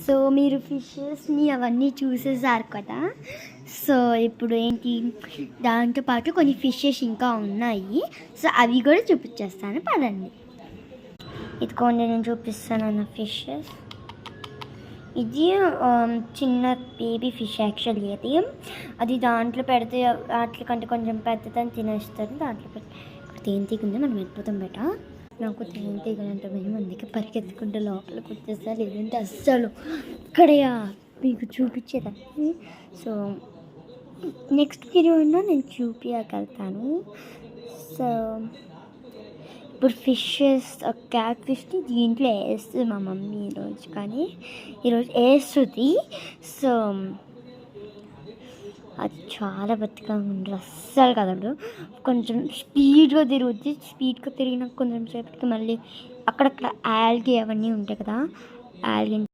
So మీరు ఫిషెస్ని అవన్నీ చూసేసారు కదా. సో ఇప్పుడు ఏంటి, దాంతోపాటు కొన్ని ఫిషెస్ ఇంకా ఉన్నాయి. సో అవి కూడా చూపించేస్తాను పదండి. ఇదిగోండి నేను చూపిస్తాను అన్న ఫిషెస్. ఇది చిన్న బేబీ ఫిష్ యాక్చువల్లీ. అది దాంట్లో పెడితే వాటి కంటే కొంచెం పెద్దదని తినేస్తుంది. దాంట్లో పెట్టి తేనెటీగ ఉంది, మనం వెళ్ళిపోతాం బయట. నాకు తేనెటీగలంటే భయం, అందుకే పరిగెత్తుకుంటే లోపలికి వచ్చేస్తా, లేదంటే అస్సలు ఇక్కడే మీకు చూపించేదాన్ని. సో నెక్స్ట్ వీడియోలో నేను చూపించగలుగుతాను. సో ఇప్పుడు ఫిషెస్, క్యాట్ ఫిష్ని దీంట్లో వేస్తుంది మా మమ్మీ ఈరోజు, కానీ ఈరోజు వేస్తుంది. సో అది చాలా బతిగా ఉంది, అస్సలు కదడు. కొంచెం స్పీడ్గా తిరుగుద్ది, స్పీడ్గా తిరిగినాక కొంచెం సేపటికి మళ్ళీ అక్కడక్కడ ఆల్గే అవన్నీ ఉంటాయి కదా, ఆల్గే